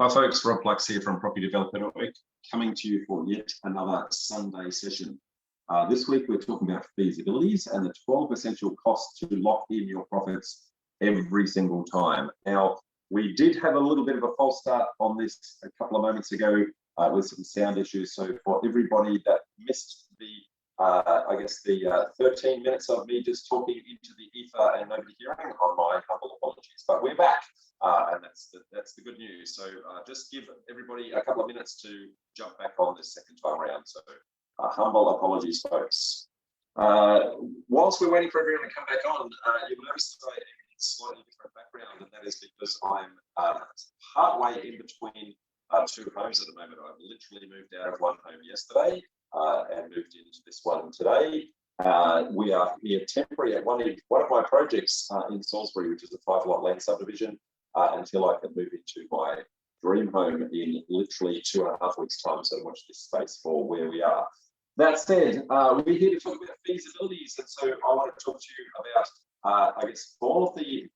Hi folks, Rob Plux here from Property Developer Network, coming to you for yet another Sunday session. This week we're talking about feasibilities and the 12 essential costs to lock in your profits every single time. Now, we did have a little bit of a false start on this a couple of moments ago with some sound issues. So for everybody that missed the, 13 minutes of me just talking into the ether and nobody hearing, on my humble apologies. But we're back. And that's the good news. So just give everybody a couple of minutes to jump back on this second time around. So humble apologies, folks. Whilst we're waiting for everyone to come back on, you'll notice that I am in a slightly different background, and that is because I'm partway in between two homes at the moment. I've literally moved out of one home yesterday and moved into this one today. We are here temporary at one of my projects in Salisbury, which is a 5-lot land subdivision, until I can move into my dream home in literally 2.5 weeks' time. So watch this space for where we are. That said, we're here to talk about feasibilities, and so I want to talk to you about, all of the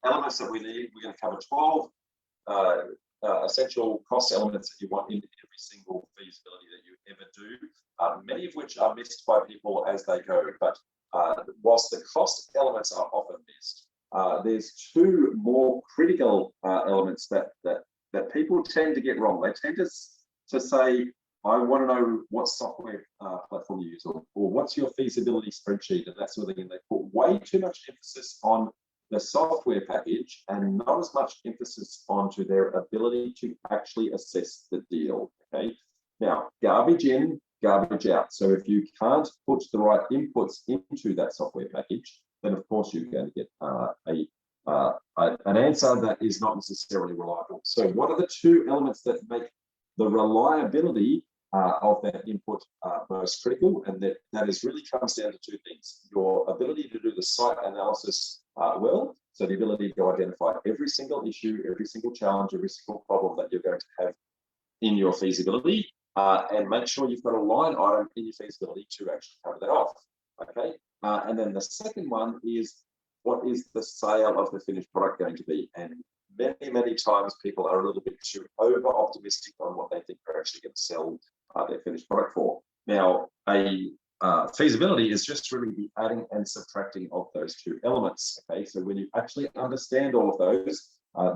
elements that we need. We're going to cover 12 essential cost elements that you want in every single feasibility that you ever do, many of which are missed by people as they go. But whilst the cost elements are often missed, there's two more critical elements that people tend to get wrong. They tend to say, I want to know what software platform you use, or what's your feasibility spreadsheet, and that sort of thing. And they put way too much emphasis on the software package and not as much emphasis onto their ability to actually assess the deal. Okay. Now, garbage in, garbage out. So if you can't put the right inputs into that software package, then of course you're going to get an answer that is not necessarily reliable. So what are the two elements that make the reliability of that input most critical? And that is really comes down to two things: your ability to do the site analysis well, so the ability to identify every single issue, every single challenge, every single problem that you're going to have in your feasibility, and make sure you've got a line item in your feasibility to actually cover that off. Okay. And then the second one is, what is the sale of the finished product going to be? And many times people are a little bit too over optimistic on what they think they're actually going to sell their finished product for. Now, a feasibility is just really the adding and subtracting of those two elements. Okay, so when you actually understand all of those,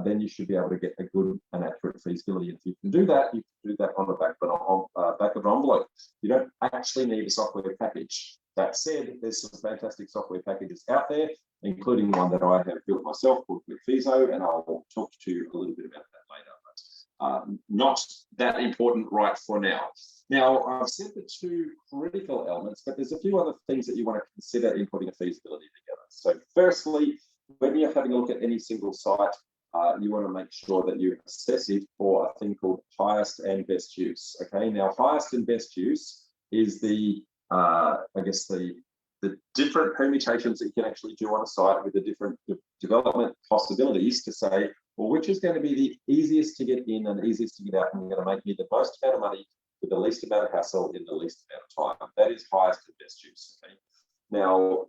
then you should be able to get a good and accurate feasibility. And if you can do that, you can do that on the back of an envelope. You don't actually need a software package. That said, there's some fantastic software packages out there, including one that I have built myself called Quickviso, and I'll talk to you a little bit about that later, but not that important right for now. Now, I've said the two critical elements, but there's a few other things that you want to consider in putting a feasibility together. So firstly, when you're having a look at any single site, you want to make sure that you assess it for a thing called highest and best use. Okay, now highest and best use is the different permutations that you can actually do on a site with the different development possibilities to say, well, which is going to be the easiest to get in and easiest to get out, and going to make me the most amount of money with the least amount of hassle in the least amount of time. That is highest and best use. Okay. Now,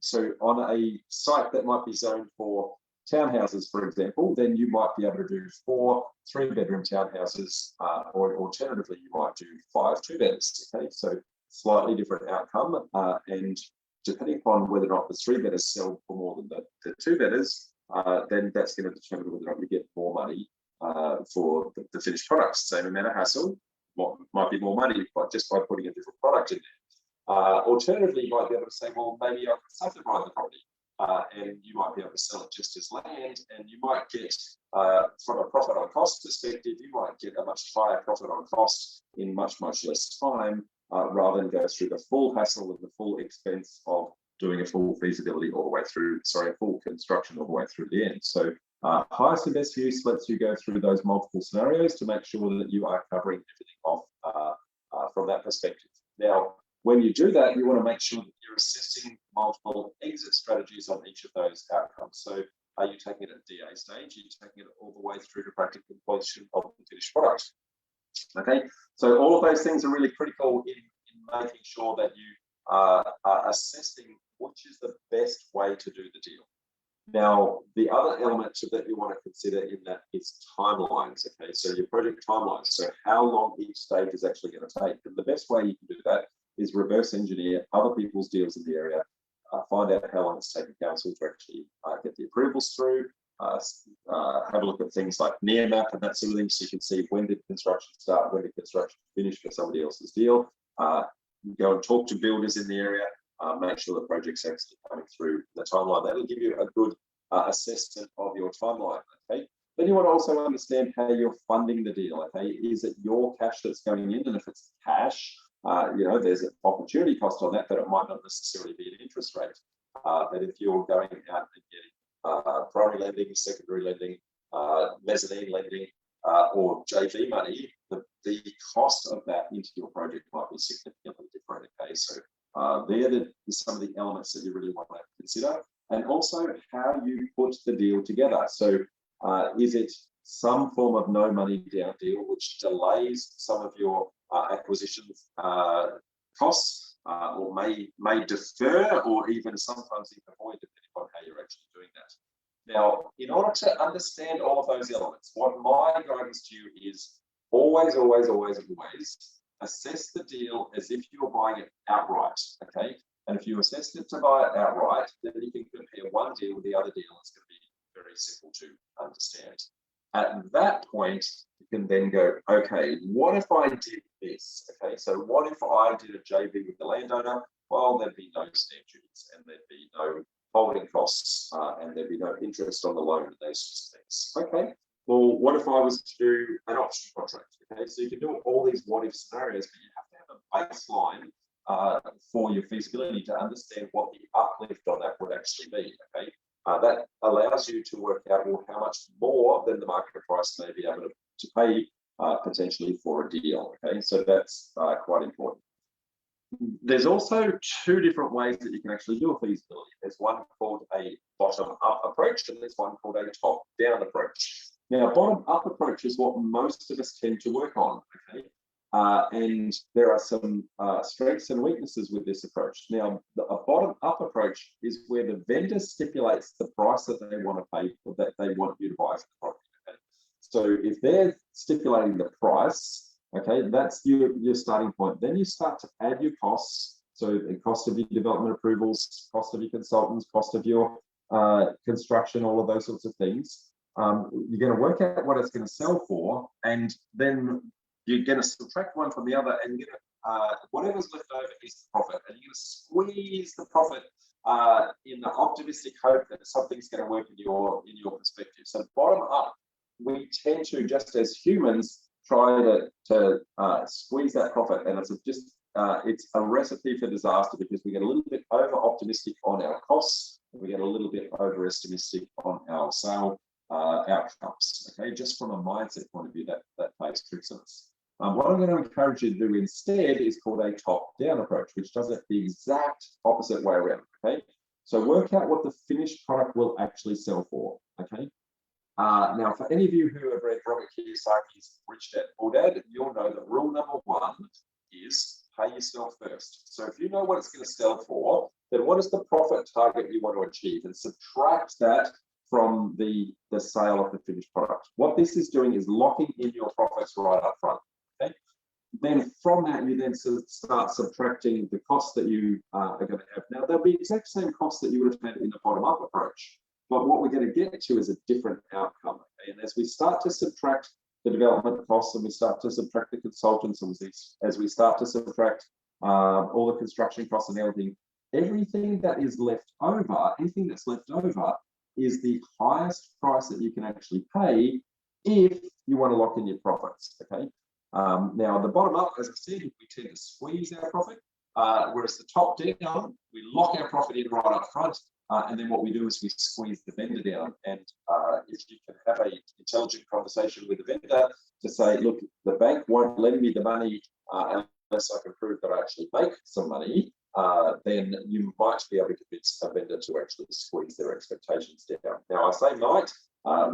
so on a site that might be zoned for townhouses, for example, then you might be able to do 4 3-bedroom townhouses, or alternatively, you might do 5 2-bedders. Okay, so slightly different outcome, and depending upon whether or not the 3-bedders sell for more than the 2-bedders, then that's going to determine whether or not you get more money for the finished products. Same amount of hassle, might be more money, but just by putting a different product in there. Alternatively, you might be able to say, well, maybe I can subdivide the property, and you might be able to sell it just as land, and you might get, from a profit on cost perspective, you might get a much higher profit on cost in much less time, rather than go through the full hassle and the full expense of doing a full feasibility all the way through, a full construction all the way through the end. So highest and best use lets you go through those multiple scenarios to make sure that you are covering everything off from that perspective. Now, when you do that, you want to make sure that you're assessing multiple exit strategies on each of those outcomes. So are you taking it at DA stage? Are you taking it all the way through to practical completion of the finished product? Okay, so all of those things are really critical in making sure that you are assessing which is the best way to do the deal. Now, the other element that you want to consider in that is timelines. Okay, so your project timelines. So how long each stage is actually going to take. And the best way you can do that is reverse engineer other people's deals in the area, find out how long it's taken council to actually get the approvals through, have a look at things like near map and that sort of thing, so you can see when did construction start, when did construction finish for somebody else's deal. Go and talk to builders in the area, make sure the project's actually coming through the timeline. That'll give you a good assessment of your timeline. Okay. Then you want to also understand how you're funding the deal. Okay, is it your cash that's going in? And if it's cash, there's an opportunity cost on that, but it might not necessarily be an interest rate. But if you're going out and getting primary lending, secondary lending, mezzanine lending, or JV money, the cost of that into your project might be significantly different. Okay, so they're some of the elements that you really want to consider, and also how you put the deal together. So is it some form of no money down deal, which delays some of your acquisition costs, or may defer, or even sometimes even avoid, depending on how you're actually doing that. Now, in order to understand all of those elements, what my guidance to you is always assess the deal as if you're buying it outright, okay? And if you assess it to buy it outright, then you can compare one deal with the other deal. It's going to be very simple to understand. At that point, you can then go, okay, what if I did this? Okay, so what if I did a JV with the landowner? Well, there'd be no stamp duties, and there'd be no holding costs, and there'd be no interest on the loan and those sorts of things. Okay, well, what if I was to do an option contract? Okay, so you can do all these what if scenarios, but you have to have a baseline for your feasibility to understand what the uplift on that would actually be. Okay, that allows you to work out, well, how much more than the market price may be able to pay potentially for a deal. Okay, so that's quite important. There's also two different ways that you can actually do a feasibility. There's one called a bottom-up approach, and there's one called a top-down approach. Now, bottom-up approach is what most of us tend to work on, okay? And there are some strengths and weaknesses with this approach. Now, a bottom-up approach is where the vendor stipulates the price that they want to pay, or that they want you to buy for the property. Okay? So if they're stipulating the price, okay, that's your starting point. Then you start to add your costs. So the cost of your development approvals, cost of your consultants, cost of your construction, all of those sorts of things. You're going to work out what it's going to sell for, and then you're going to subtract one from the other, and you're going to, whatever's left over is the profit, and you're going to squeeze the profit in the optimistic hope that something's going to work in your perspective. So bottom up, we tend to, just as humans, try to squeeze that profit, and it's a recipe for disaster, because we get a little bit over optimistic on our costs, and we get a little bit over optimistic on our sale outcomes. Okay, just from a mindset point of view, that plays tricks on us. What I'm going to encourage you to do instead is called a top-down approach, which does it the exact opposite way around. Okay, so work out what the finished product will actually sell for. Okay. Now, for any of you who have read Robert Kiyosaki's Rich Dad Poor Dad, you'll know that rule number one is pay yourself first. So if you know what it's going to sell for, then what is the profit target you want to achieve, and subtract that from the sale of the finished product. What this is doing is locking in your profits right up front. Okay. Then from that, you then start subtracting the costs that you are going to have. Now, they'll be the exact same costs that you would have had in the bottom-up approach. But what we're going to get to is a different outcome. Okay? And as we start to subtract the development costs, and we start to subtract the consultants, and as we start to subtract all the construction costs and everything that is left over, anything that's left over is the highest price that you can actually pay if you want to lock in your profits. Okay. Now, the bottom up, as I said, we tend to squeeze our profit, whereas the top down, we lock our profit in right up front. And then what we do is we squeeze the vendor down. And if you can have an intelligent conversation with the vendor to say, look, the bank won't lend me the money unless I can prove that I actually make some money, then you might be able to convince a vendor to actually squeeze their expectations down. Now, I say might.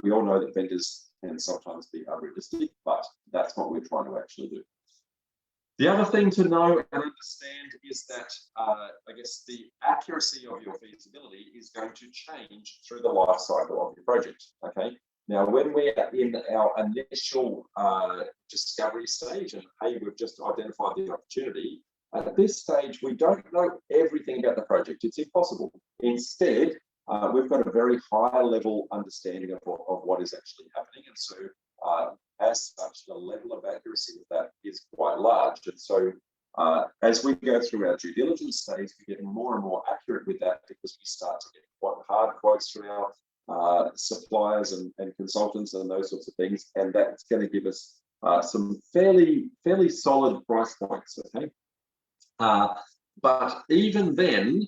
We all know that vendors can sometimes be unrealistic, but that's what we're trying to actually do. The other thing to know and understand is that, I guess, the accuracy of your feasibility is going to change through the life cycle of your project, okay? Now, when we're in our initial discovery stage, and hey, we've just identified the opportunity, at this stage, we don't know everything about the project. It's impossible. Instead, we've got a very high level understanding of what is actually happening. And so, as such, the level of accuracy of that is quite large. And so, as we go through our due diligence stage, we're getting more and more accurate with that because we start to get quite hard quotes from our suppliers and consultants and those sorts of things. And that's going to give us some fairly solid price points, okay? But even then,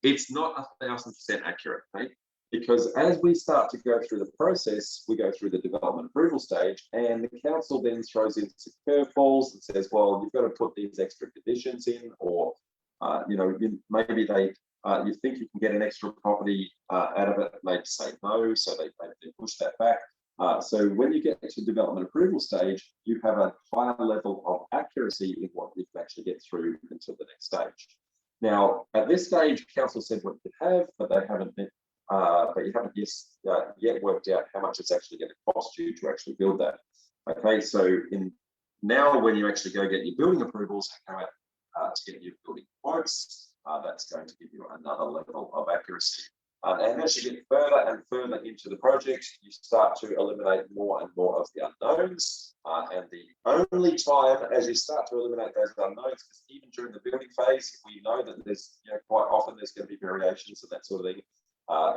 it's not 1,000% accurate, right? Because as we start to go through the process, we go through the development approval stage, and the council then throws in some curveballs and says, well, you've got to put these extra conditions in, or maybe you think you can get an extra property out of it, they say no, so they push that back. So when you get to development approval stage, you have a higher level of accuracy in what you can actually get through until the next stage. Now, at this stage, council said what you have, but they haven't but you haven't yet worked out how much it's actually going to cost you to actually build that. Okay, so now when you actually go get your building approvals and go out to get your building quotes, that's going to give you another level of accuracy. And as you get further and further into the project, you start to eliminate more and more of the unknowns. And the only time as you start to eliminate those unknowns, because even during the building phase, we know that there's quite often there's going to be variations and that sort of thing.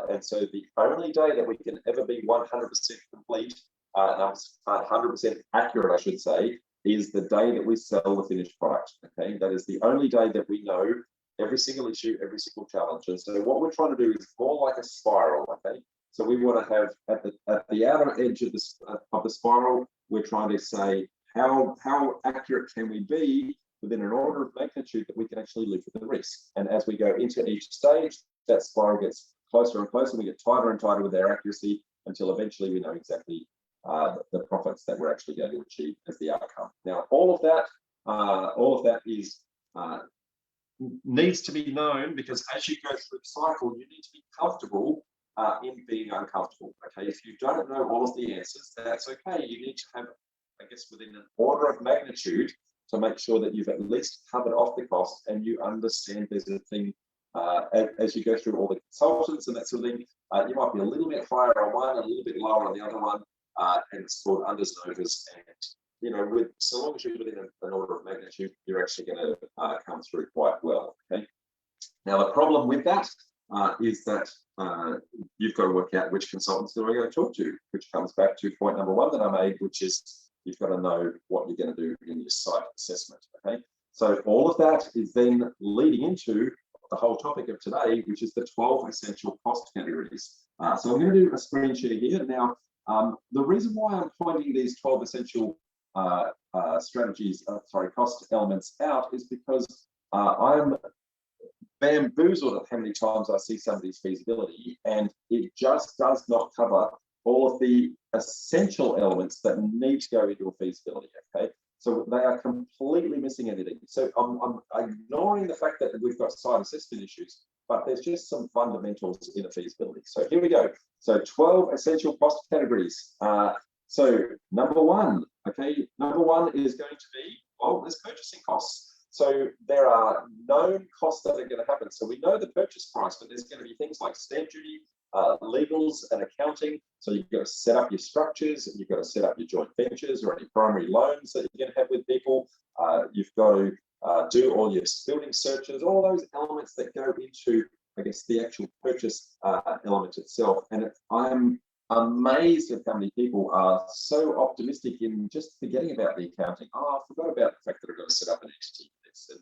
And so the only day that we can ever be 100% complete, 100% accurate, I should say, is the day that we sell the finished product. Okay, that is the only day that we know every single issue, every single challenge. And so what we're trying to do is more like a spiral. Okay, so we want to have at the outer edge of the spiral, we're trying to say how accurate can we be within an order of magnitude that we can actually live with the risk. And as we go into each stage, that spiral gets closer and closer. We get tighter and tighter with our accuracy until eventually we know exactly the profits that we're actually going to achieve as the outcome. Now, all of that is needs to be known, because as you go through the cycle, you need to be comfortable in being uncomfortable. Okay, if you don't know all of the answers, that's okay. You need to have, I guess, within an order of magnitude to make sure that you've at least covered off the cost and you understand there's a thing. As you go through all the consultants and that sort of thing, you might be a little bit higher on one, a little bit lower on the other one, and it's called unders notice. And with so long as you're within an order of magnitude, you're actually going to come through quite well. Okay. Now the problem with that is that you've got to work out which consultants are we going to talk to, which comes back to point number one that I made, which is you've got to know what you're going to do in your site assessment. Okay. So all of that is then leading into the whole topic of today, which is the 12 essential cost categories. So I'm going to do a screen share here. Now, the reason why I'm pointing these 12 essential cost elements out is because I'm bamboozled at how many times I see somebody's feasibility, and it just does not cover all of the essential elements that need to go into a feasibility, okay? So they are completely missing anything. So I'm ignoring the fact that we've got site assessment issues, but there's just some fundamentals in a feasibility. So here we go. So 12 essential cost categories. So number one is going to be, well, there's purchasing costs. So there are known costs that are going to happen. So we know the purchase price, but there's going to be things like stamp duty, legals and accounting. So you've got to set up your structures, and you've got to set up your joint ventures or any primary loans that you're going to have with people. You've got to do all your building searches, all those elements that go into, I guess, the actual purchase element itself. And I'm amazed at how many people are so optimistic in just forgetting about the accounting. Oh, I forgot about the fact that I've got to set up an entity for this. And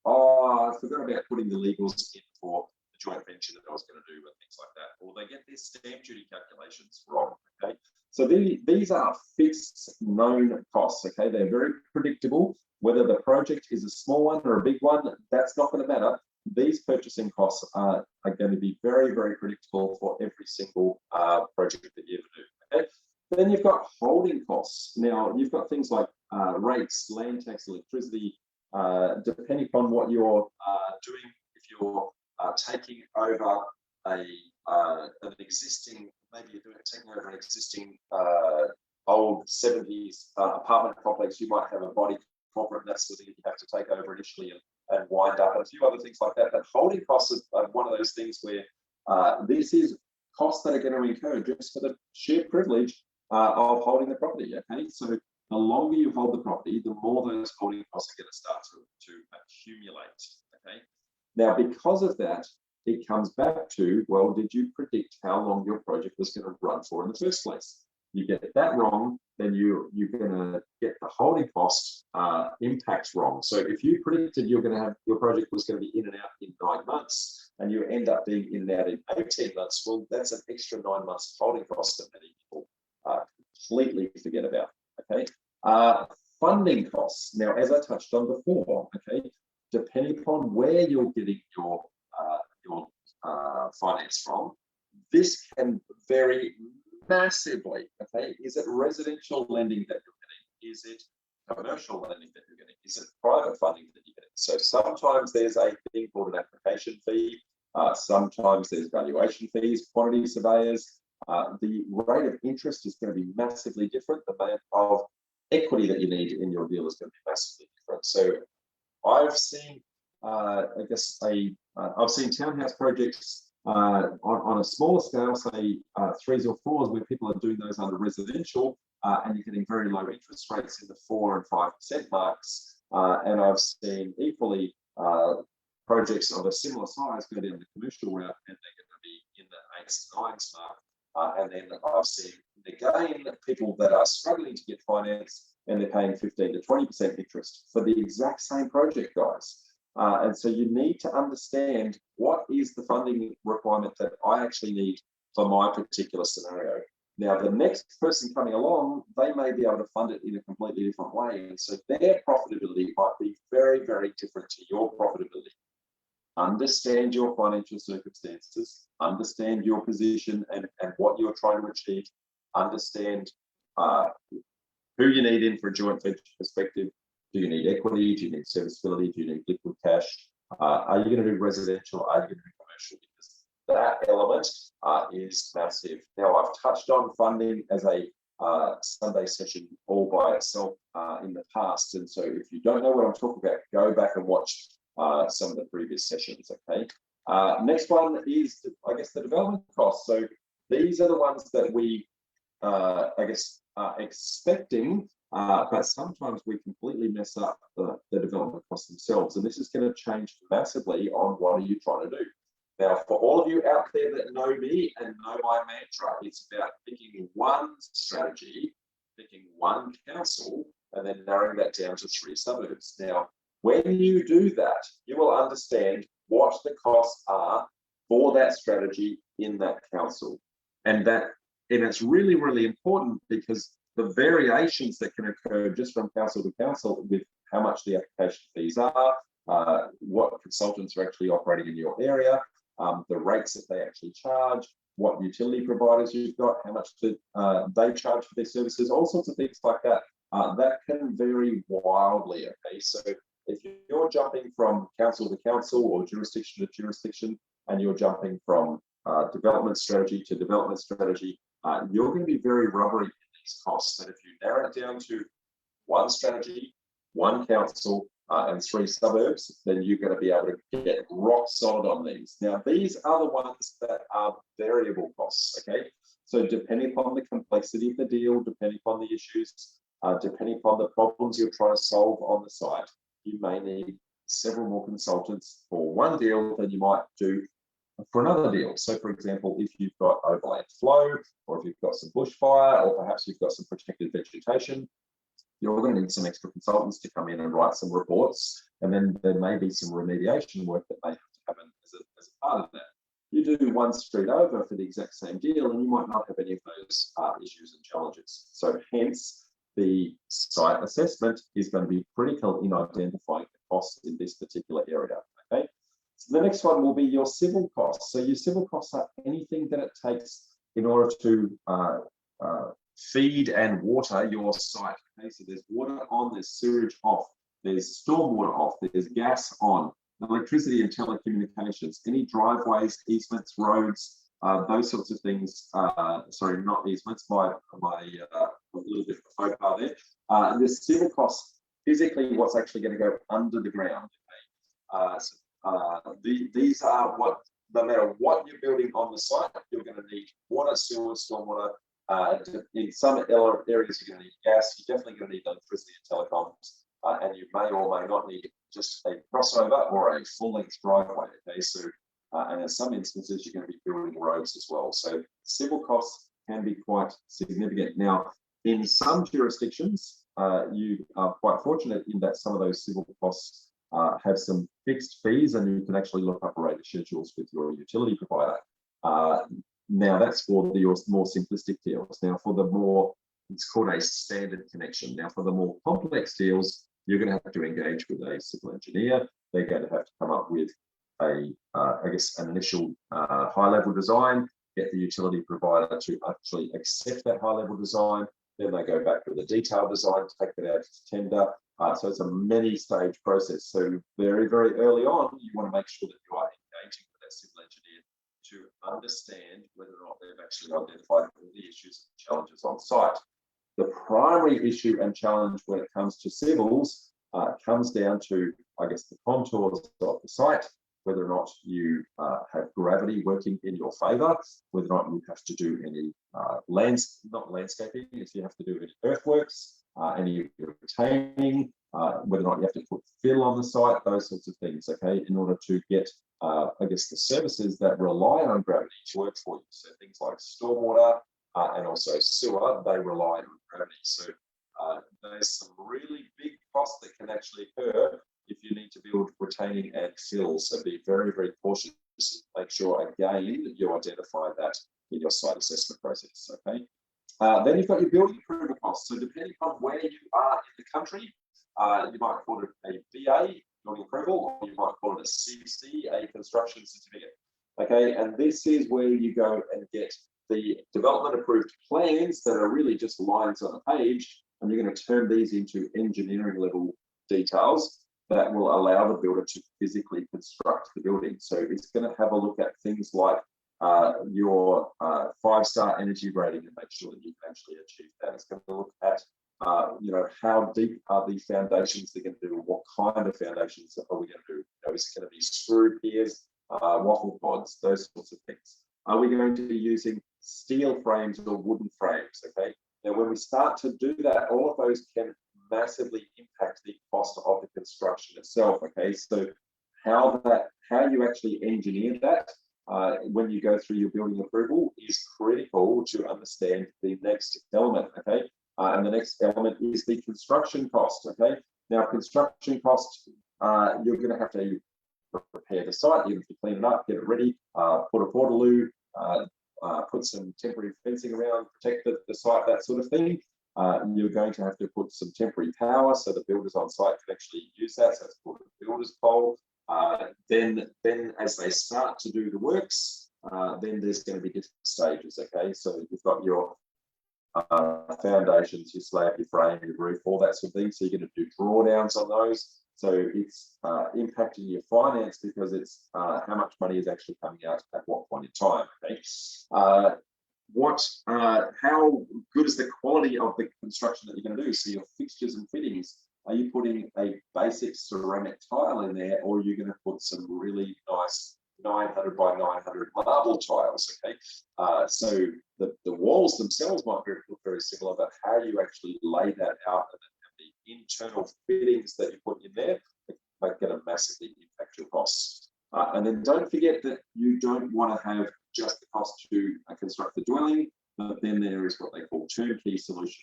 I forgot about putting the legals in for the joint venture that I was going to do and things like that. Or they get their stamp duty calculations wrong, okay? So these are fixed known costs, okay? They're very predictable. Whether the project is a small one or a big one, that's not going to matter. These purchasing costs are going to be very, very predictable for every single project that you ever do. Okay? Then you've got holding costs. Now, you've got things like rates, land tax, electricity, depending upon what you're doing, if you're taking over an existing, maybe you're taking over an existing old 70s apartment complex, you might have a body corporate, and that's the thing that you have to take over initially and wind up, and a few other things like that. But holding costs are one of those things where this is costs that are going to incur just for the sheer privilege of holding the property. Okay, so the longer you hold the property, the more those holding costs are going to start to accumulate. Okay, now because of that, it comes back to, well, did you predict how long your project was going to run for in the first place? You get that wrong, then you're going to get the holding cost impacts wrong. So if you predicted you're going to have your project was going to be in and out in 9 months, and you end up being in and out in 18 months, well, that's an extra 9 months holding cost that many people completely forget about. Okay, funding costs. Now, as I touched on before, okay, depending upon where you're getting your finance from, this can vary massively. Okay, is it residential lending that you're getting? Is it commercial lending that you're getting? Is it private funding that you're getting? So sometimes there's a thing called an application fee. Sometimes there's valuation fees, quantity surveyors. The rate of interest is going to be massively different. The amount of equity that you need in your deal is going to be massively different. So I've seen, I've seen townhouse projects on a smaller scale, say 3s or 4s, where people are doing those under residential, and you're getting very low interest rates in the 4 and 5% marks. And I've seen equally projects of a similar size go down the commercial route, and they're going to be in the 8s and 9s mark. And then I've seen again people that are struggling to get finance, and they're paying 15 to 20% interest for the exact same project, guys. And so you need to understand what is the funding requirement that I actually need for my particular scenario. Now, the next person coming along, they may be able to fund it in a completely different way. And so their profitability might be very, very different to your profitability. Understand your financial circumstances, understand your position and what you're trying to achieve, understand who you need in for a joint venture perspective. Do you need equity? Do you need serviceability? Do you need liquid cash? Are you going to do residential? Are you going to do commercial? Because that element is massive. Now, I've touched on funding as a Sunday session all by itself in the past. And so if you don't know what I'm talking about, go back and watch some of the previous sessions, okay? Next one is, I guess, the development costs. So these are the ones that we, are expecting, but sometimes we completely mess up the development costs themselves. And this is going to change massively on what are you trying to do. Now, for all of you out there that know me and know my mantra, it's about picking one strategy, picking one council, and then narrowing that down to 3 suburbs. Now, when you do that, you will understand what the costs are for that strategy in that council. And it's really, really important because the variations that can occur just from council to council with how much the application fees are, what consultants are actually operating in your area, the rates that they actually charge, what utility providers you've got, how much they charge for their services, all sorts of things like that. That can vary wildly, okay? So if you're jumping from council to council or jurisdiction to jurisdiction, and you're jumping from development strategy to development strategy, you're going to be very rubbery in these costs. And if you narrow it down to one strategy, one council, and 3 suburbs, then you're going to be able to get rock solid on these. Now, these are the ones that are variable costs, okay? So depending upon the complexity of the deal, depending upon the issues, depending upon the problems you're trying to solve on the site, you may need several more consultants for one deal than you might do for another deal. So, for example, if you've got overland flow, or if you've got some bushfire, or perhaps you've got some protected vegetation, you're going to need some extra consultants to come in and write some reports, and then there may be some remediation work that may have to happen as a part of that. You do one street over for the exact same deal, and you might not have any of those issues and challenges. So hence, the site assessment is going to be critical in identifying the costs in this particular area, okay? So the next one will be your civil costs. So your civil costs are anything that it takes in order to feed and water your site. Okay, so there's water on, there's sewage off. there's stormwater off, there's gas on, electricity and telecommunications, any driveways, easements, roads, those sorts of things. Sorry, not easements, my little bit of faux pas there. There's civil costs, physically what's actually going to go under the ground. These are what, no matter what you're building on the site, you're going to need water, sewer, stormwater. In some areas, you're going to need gas. You're definitely going to need electricity and telecoms, and you may or may not need just a crossover or a full-length driveway. Okay, so and in some instances, you're going to be building roads as well. So civil costs can be quite significant. Now, in some jurisdictions, you are quite fortunate in that some of those civil costs have some fixed fees, and you can actually look up rate schedules with your utility provider. Now, that's for the more simplistic deals. Now, for the more, it's called a standard connection. Now, for the more complex deals, you're going to have to engage with a civil engineer. They're going to have to come up with a, I guess, an initial high-level design, get the utility provider to actually accept that high-level design. Then they go back with a detailed design, take it out to tender. So it's a many-stage process. So very, very early on, you want to make sure that you are engaging with that civil engineer to understand whether or not they've actually identified all the issues and challenges on site. The primary issue and challenge when it comes to civils comes down to, I guess, the contours of the site, whether or not you have gravity working in your favour, whether or not you have to do any not landscaping, if you have to do any earthworks, any retaining, whether or not you have to put fill on the site, those sorts of things, okay, in order to get, I guess, the services that rely on gravity to work for you. So things like stormwater and also sewer, they rely on gravity. So there's some really big costs that can actually occur if you need to build retaining and fill. So be very, very cautious. Make sure, again, you identify that in your site assessment process, okay? Then you've got your building approval costs. So depending on where you are in the country, you might call it a BA, building approval, or you might call it a CC, a construction certificate, okay? And this is where you go and get the development approved plans that are really just lines on a page, and you're going to turn these into engineering level details that will allow the builder to physically construct the building. So it's going to have a look at things like your 5-star energy rating and make sure that you can actually achieve that. It's going to look at you know, how deep are the foundations they're going to do, what kind of foundations are we going to do? You know, is it going to be screw piers, waffle pods, those sorts of things? Are we going to be using steel frames or wooden frames? Okay. Now, when we start to do that, all of those can massively impact the cost of the construction itself. Okay, so how you actually engineer that when you go through your building approval is critical to understand the next element. Okay, and the next element is the construction cost. Okay, now construction cost, you're going to have to prepare the site, you have to clean it up, get it ready, put a portaloo, put some temporary fencing around, protect the site, that sort of thing. You're going to have to put some temporary power so the builders on site can actually use that. So it's called a builder's pole. Then as they start to do the works, then there's going to be different stages. Okay, so you've got your foundations, your slab, your frame, your roof, all that sort of thing. So you're going to do drawdowns on those. So it's impacting your finance because it's how much money is actually coming out at what point in time. Okay. How good is the quality of the construction that you're going to do? So your fixtures and fittings, are you putting a basic ceramic tile in there, or are you going to put some really nice 900 by 900 marble tiles? Okay, so the walls themselves might look very similar, but how you actually lay that out and the internal fittings that you put in there are going to massively impact your costs. And then don't forget that you don't want to have just the cost to construct the dwelling, but then there is what they call turnkey solution,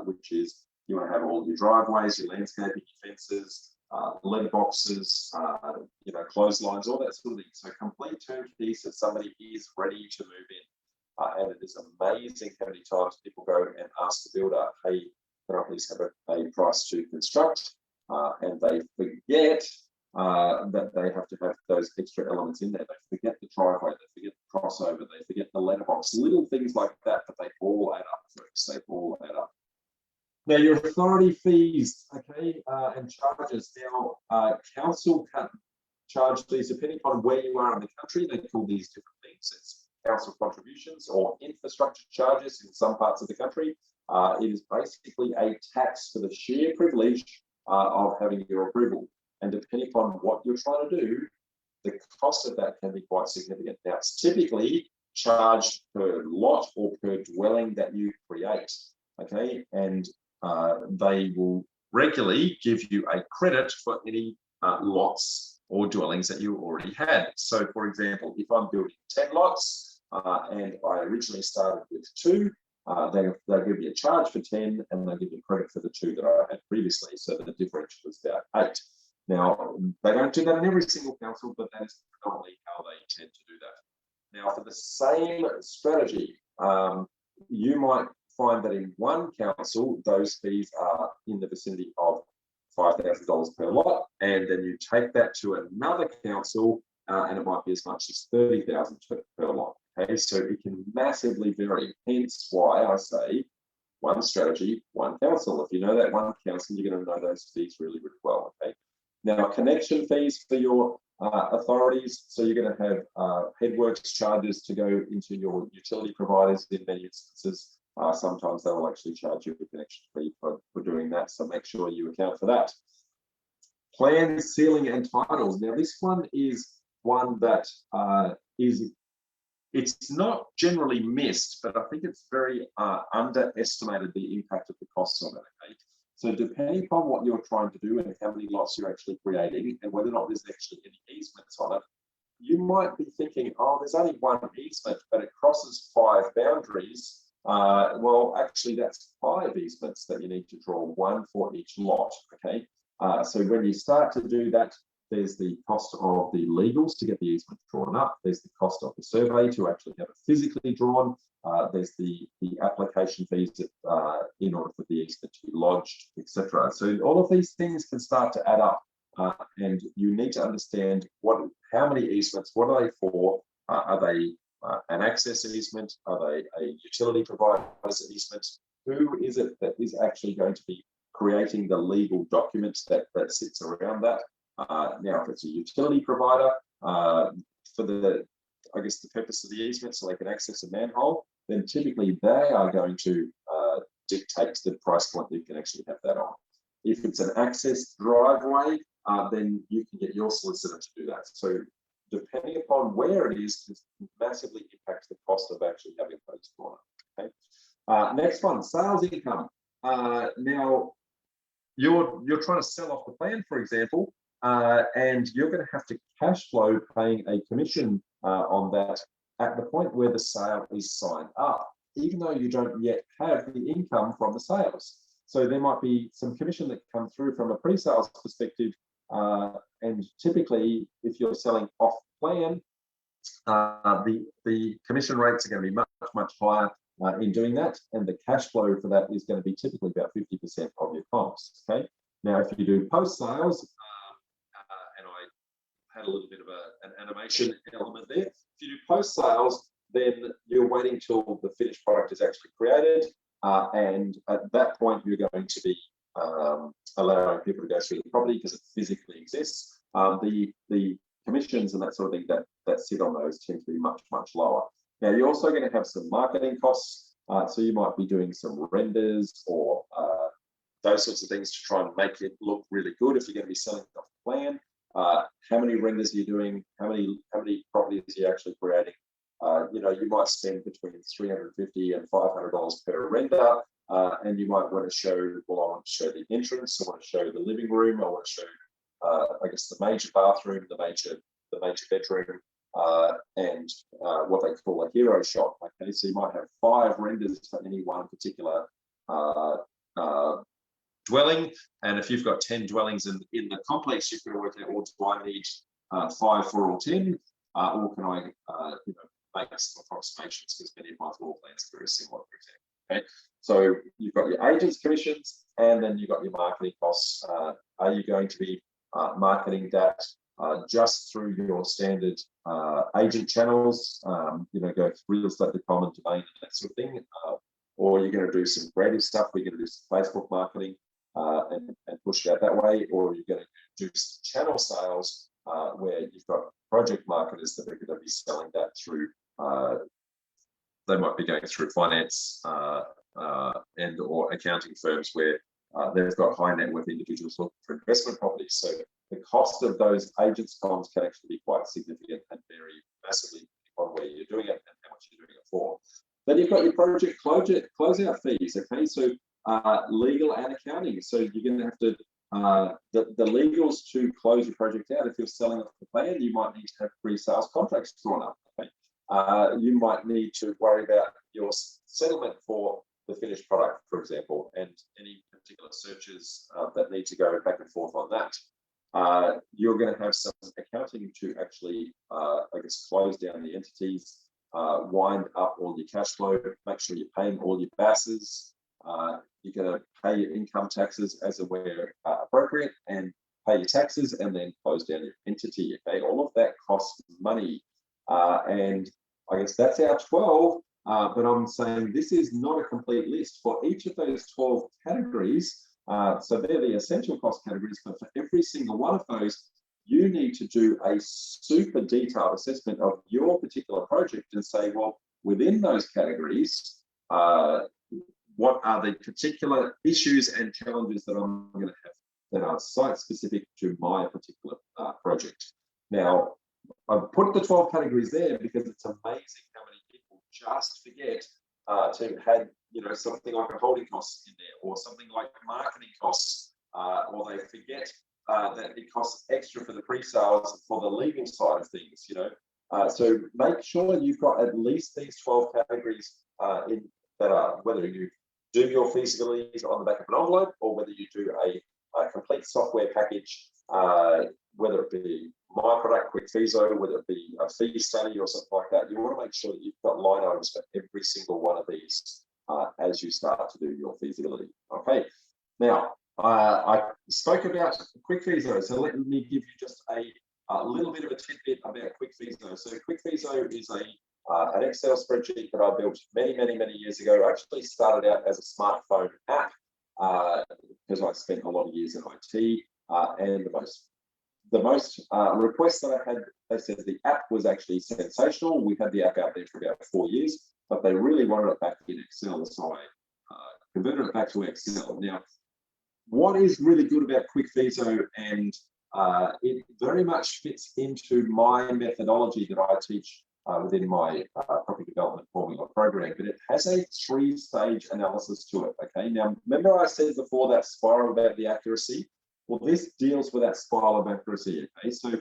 which is you want to have all your driveways, your landscaping, your fences, letter boxes, you know, clotheslines, all that sort of thing. So complete turnkey so somebody is ready to move in. And it is amazing how many times people go and ask the builder, hey, can I please have a price to construct? And they forget that they have to have those extra elements in there. They forget the driveway, they forget the crossover, they forget the letterbox, little things like that, but they all add up, folks. They all add up. Now, your authority fees, okay, and charges. Now, council can charge these depending on where you are in the country. They call these different things. It's council contributions or infrastructure charges in some parts of the country. It is basically a tax for the sheer privilege of having your approval. And depending upon what you're trying to do, the cost of that can be quite significant. Now, it's typically charged per lot or per dwelling that you create, okay? And they will regularly give you a credit for any lots or dwellings that you already had. So, for example, if I'm building 10 lots and I originally started with 2, they'll give you a charge for 10 and they'll give you credit for the 2 that I had previously. So the differential is about 8. Now, they don't do that in every single council, but that is predominantly how they tend to do that. Now, for the same strategy, you might find that in one council, those fees are in the vicinity of $5,000 per lot, and then you take that to another council, and it might be as much as $30,000 per lot. Okay, so it can massively vary. Hence why I say one strategy, one council. If you know that one council, you're going to know those fees really, really well. Okay. Now, connection fees for your authorities. So you're going to have headworks charges to go into your utility providers in many instances. Sometimes they will actually charge you a connection fee for doing that. So make sure you account for that. Plans, sealing, and titles. Now, this one is one that it's not generally missed, but I think it's very underestimated the impact of the costs of it. Okay? So depending upon what you're trying to do and how many lots you're actually creating and whether or not there's actually any easements on it, you might be thinking, oh, there's only one easement, but it crosses 5 boundaries. Well, actually, that's 5 easements that you need to draw, 1 for each lot. Okay. So when you start to do that, there's the cost of the legals to get the easement drawn up. There's the cost of the survey to actually have it physically drawn. There's the application fees in order for the easement to be lodged, etc. So all of these things can start to add up, and you need to understand how many easements, what are they for? Are they an access easement? Are they a utility provider's easement? Who is it that is actually going to be creating the legal documents that sits around that? Now, if it's a utility provider, for the purpose of the easement, so they can access a manhole, then typically they are going to dictate the price point that you can actually have that on. If it's an access driveway, then you can get your solicitor to do that. So depending upon where it is, it massively impacts the cost of actually having those drawn up. Okay. Next one, sales income. Now, you're trying to sell off the plan, for example, and you're going to have to cash flow paying a commission on that at the point where the sale is signed up, even though you don't yet have the income from the sales. So there might be some commission that comes through from a pre-sales perspective, and typically, if you're selling off plan, the commission rates are going to be much, much higher in doing that, and the cash flow for that is going to be typically about 50% of your costs. Okay. Now, if you do post-sales, and I had a little bit of an animation element there. If you do post-sales, then you're waiting till the finished product is actually created, and at that point, you're going to be allowing people to go through the property because it physically exists. The commissions and that sort of thing that sit on those tend to be much, much lower. Now, you're also going to have some marketing costs, so you might be doing some renders or those sorts of things to try and make it look really good if you're going to be selling off the plan. How many renders are you doing? How many properties are you actually creating? You might spend between $350 and $500 per render, and you might want to show, well, I want to show the entrance, I want to show the living room, I want to show, the major bathroom, the major bedroom, and what they call a hero shot. Okay, so you might have 5 renders for any one particular dwelling, and if you've got 10 dwellings in the complex, you've got to work out, well, do I need 5 for all 10, or can I make some approximations, because many of my floor plans are very similar, for example. Okay, so you've got your agents' commissions, and then you've got your marketing costs. Are you going to be marketing that just through your standard agent channels, go real estate, the common domain, and that sort of thing, or you're going to do some creative stuff. We're going to do some Facebook marketing and push it out that way, or you're going to do some channel sales where you've got project marketers that are going to be selling that through. They might be going through finance and or accounting firms where they've got high net worth individuals looking for investment properties. So the cost of those agents' comms can actually be quite significant and vary massively on where you're doing it and how much you're doing it for. Then you've got your project closeout fees. Okay, so legal and accounting. So you're going to have to the legals to close your project out. If you're selling off the plan, you might need to have pre-sales contracts drawn up. Okay, you might need to worry about your settlement for the finished product, for example, and any particular searches that need to go back and forth on that. You're going to have some accounting to actually, I guess, close down the entities, wind up all your cash flow, make sure you're paying all your BASs. You're going to pay your income taxes as and where appropriate, and pay your taxes, and then close down your entity. Okay, all of that costs money, and I guess that's our 12. But I'm saying this is not a complete list for each of those 12 categories. So they're the essential cost categories, but for every single one of those, you need to do a super detailed assessment of your particular project and say, well, within those categories, what are the particular issues and challenges that I'm going to have that are site specific to my particular project. Now, I've put the 12 categories there because it's amazing how many people just forget to have, something like a holding cost in there, or something like marketing costs, or they forget that it costs extra for the pre-sales for the legal side of things. So make sure you've got at least these 12 categories in that are, whether you do your feasibilities on the back of an envelope, or whether you do a complete software package, whether it be my product, Quickviso, whether it be a fee study or something like that. You want to make sure that you've got line items for every single one of these as you start to do your feasibility. Okay, now I spoke about Quickviso, so let me give you just a little bit of a tidbit about Quickviso. So Quickviso is an Excel spreadsheet that I built many years ago. I actually started out as a smartphone app because I spent a lot of years in IT, and the most requests that I had, they said the app was actually sensational. We had the app out there for about 4 years, but they really wanted it back in Excel, so I converted it back to Excel. Now, what is really good about Quickviso, and it very much fits into my methodology that I teach within my property development formula program, but it has a 3-stage analysis to it. Okay, now remember I said before that spiral about the accuracy? Well, this deals with that spiral of accuracy. Okay, so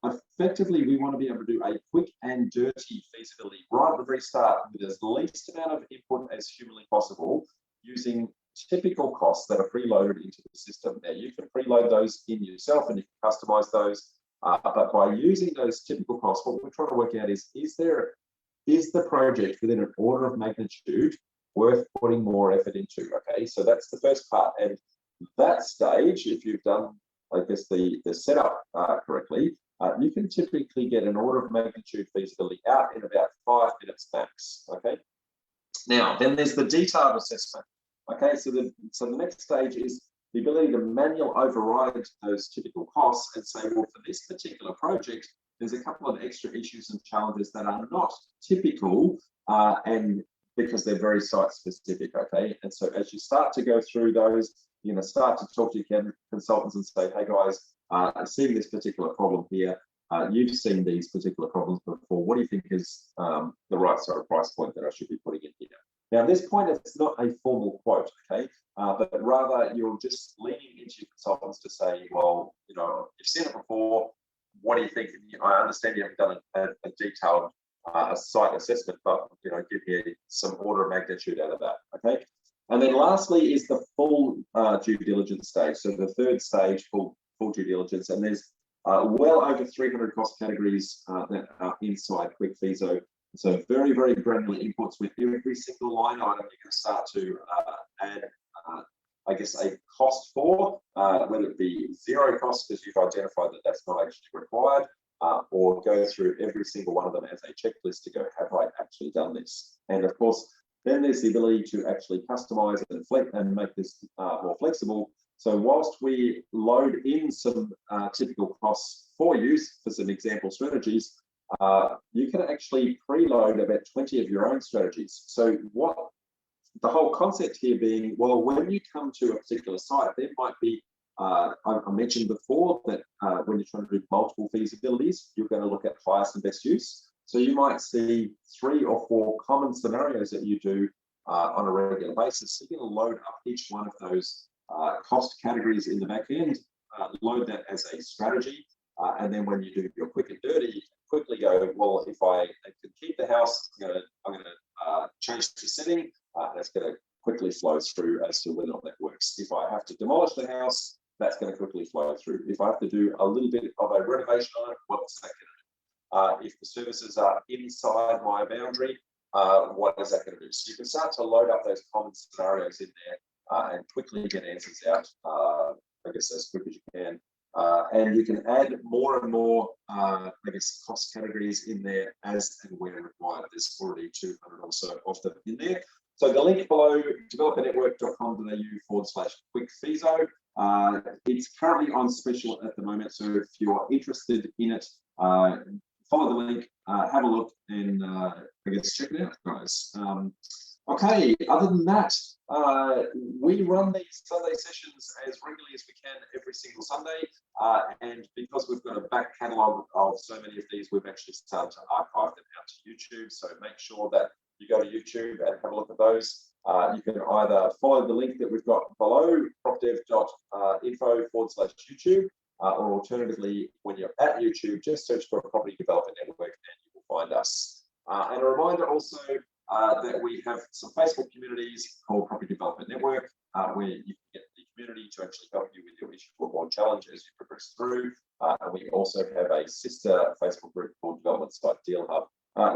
effectively we want to be able to do a quick and dirty feasibility right at the very start with as least amount of input as humanly possible, using typical costs that are preloaded into the system. Now you can preload those in yourself and you can customize those. But by using those typical costs, what we're trying to work out is the project within an order of magnitude worth putting more effort into? Okay, so that's the first part. And that stage, if you've done, I guess, the setup correctly, you can typically get an order of magnitude feasibility out in about 5 minutes max. Okay. Now, then there's the detailed assessment. Okay, so the next stage is the ability to manually override those typical costs and say, well, for this particular project, there's a couple of extra issues and challenges that are not typical, and because they're very site specific. Okay, and so as you start to go through those, you're going to start to talk to your consultants and say, hey guys, I'm seeing this particular problem here. You've seen these particular problems before. What do you think is the right sort of price point that I should be putting in here? Now, at this point, it's not a formal quote, okay, but rather you're just leaning into your consultants to say, well, you've seen it before. What do you think? I understand you haven't done a detailed site assessment, but give me some order of magnitude out of that, okay? And then lastly is the full due diligence stage. So the third stage, full due diligence, and there's well over 300 cost categories that are inside Quickviso. So very granular inputs with every single line item. You can start to add, I guess, a cost for, whether it be zero cost because you've identified that that's not actually required, or go through every single one of them as a checklist to go, have I actually done this? And of course, Then there's the ability to actually customize and make this more flexible. So whilst we load in some typical costs for use for some example strategies, you can actually preload about 20 of your own strategies. So what the whole concept here being, well, when you come to a particular site, there might be, I mentioned before that when you're trying to do multiple feasibilities, you're going to look at highest and best use. So you might see 3 or 4 common scenarios that you do on a regular basis. So you're going to load up each one of those cost categories in the back end, load that as a strategy, and then when you do your quick and dirty, you can quickly go, well, if I can keep the house, I'm going to change the setting, and it's going to quickly flow through as to whether or not that works. If I have to demolish the house, that's going to quickly flow through. If I have to do a little bit of a renovation on it, what's that going to do? If the services are inside my boundary, what is that going to do? So you can start to load up those common scenarios in there and quickly get answers out, I guess, as quick as you can. And you can add more and more, I guess, cost categories in there as and when required. There's already 200 or so of them in there. So the link below, developernetwork.com.au/Quickviso. It's currently on special at the moment. So if you are interested in it, follow the link, have a look, and I guess check it out, guys. Okay, other than that, we run these Sunday sessions as regularly as we can every single Sunday. And because we've got a back catalogue of so many of these, we've actually started to archive them out to YouTube. So make sure that you go to YouTube and have a look at those. You can either follow the link that we've got below, propdev.info/YouTube, or alternatively, when you're at YouTube, just search for Property Development Network and you will find us. And a reminder also that we have some Facebook communities called Property Development Network, where you can get the community to actually help you with your issue or challenge as you progress through. And we also have a sister Facebook group called Development Site Deal Hub,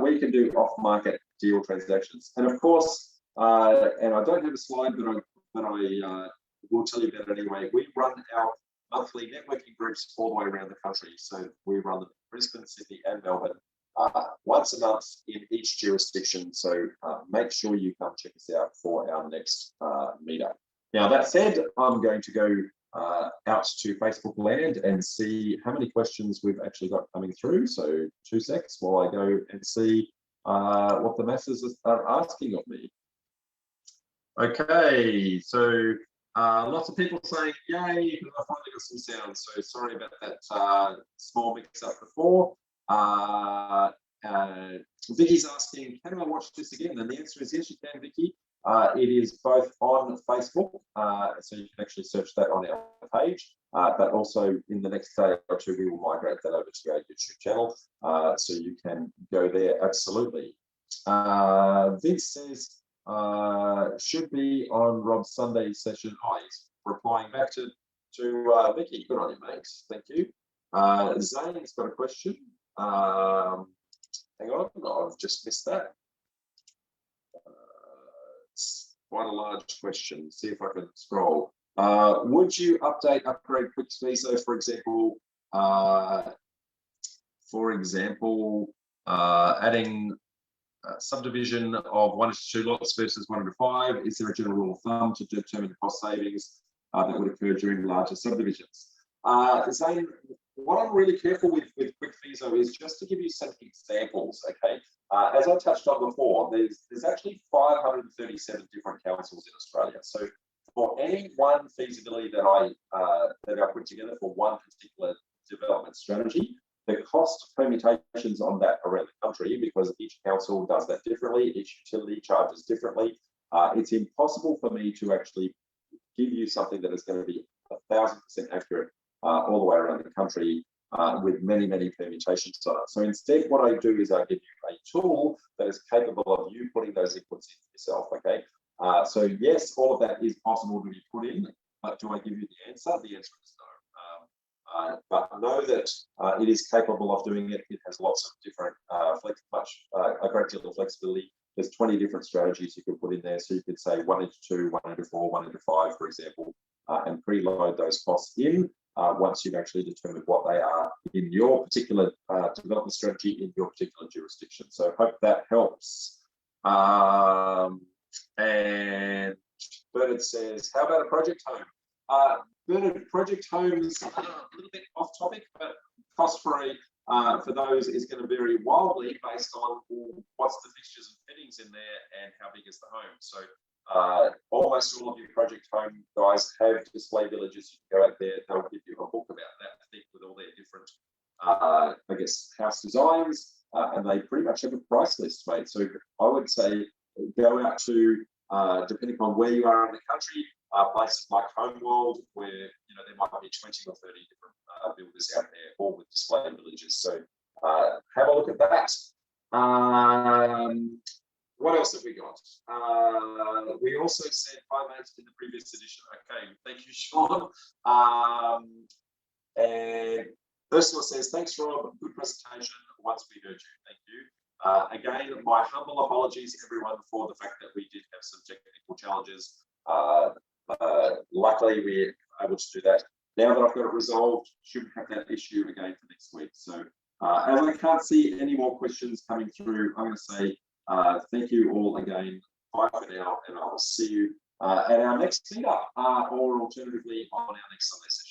where you can do off-market deal transactions. And of course, and I don't have a slide, but I will tell you about it anyway. We run our monthly networking groups all the way around the country. So we run them in Brisbane, Sydney, and Melbourne once a month in each jurisdiction. So make sure you come check us out for our next meetup. Now, that said, I'm going to go out to Facebook land and see how many questions we've actually got coming through. So 2 secs while I go and see what the masses are asking of me. Okay, so lots of people saying yay, I finally got some sound. So sorry about that small mix up before. Vicky's asking, can I watch this again? And the answer is yes, you can, Vicky. It is both on Facebook, so you can actually search that on our page, but also in the next day or two, we will migrate that over to our YouTube channel, so you can go there, absolutely. Vince says, should be on Rob's Sunday session. Oh, he's replying back to Vicky. Good on you, mate. Thank you. Zane's got a question. Hang on, I've just missed that. It's quite a large question. See if I can scroll. Would you upgrade Quickviso, for example, adding subdivision of 1 to 2 lots versus 1 to 5? Is there a general rule of thumb to determine the cost savings that would occur during larger subdivisions? Zane, what I'm really careful with Quickviso is just to give you some examples, okay? As I touched on before, there's actually 537 different councils in Australia. So for any one feasibility that I put together for one particular development strategy, the cost permutations on that around the country, because each council does that differently, each utility charges differently, it's impossible for me to actually give you something that is going to be 1,000% accurate all the way around the country with many, many permutations on it. So instead, what I do is I give you a tool that is capable of you putting those inputs in yourself, okay? So yes, all of that is possible to be put in, but do I give you the answer? The answer is no. But know that it is capable of doing it. It has lots of different, a great deal of flexibility. There's 20 different strategies you can put in there. So you could say 1 into 2, 1 into 4, 1 into 5, for example, and preload those costs in once you've actually determined what they are in your particular development strategy in your particular jurisdiction. So hope that helps. And Bernard says, how about a project home? Bernard, project homes are a little bit off topic, but cost-free for those is going to vary wildly based on what's the fixtures and fittings in there and how big is the home. So almost all of your project home guys have display villages. You can go out there, they'll give you a book about that, I think, with all their different, I guess, house designs, and they pretty much have a price list, mate. So I would say go out to, depending on where you are in the country, places like Homeworld, where there might be 20 or 30 different builders out there, all with display villages. So have a look at that. What else have we got? We also said 5 minutes in the previous edition. Okay, thank you, Sean. And Ursula says, thanks, Rob. Good presentation. Once we heard you, thank you. Again, my humble apologies, everyone, for the fact that we did have some technical challenges. Luckily, we're able to do that. Now that I've got it resolved, shouldn't have that issue again for next week. So, as I can't see any more questions coming through, I'm going to say thank you all again. Bye for now, and I'll see you at our next meetup, or alternatively on our next Sunday session.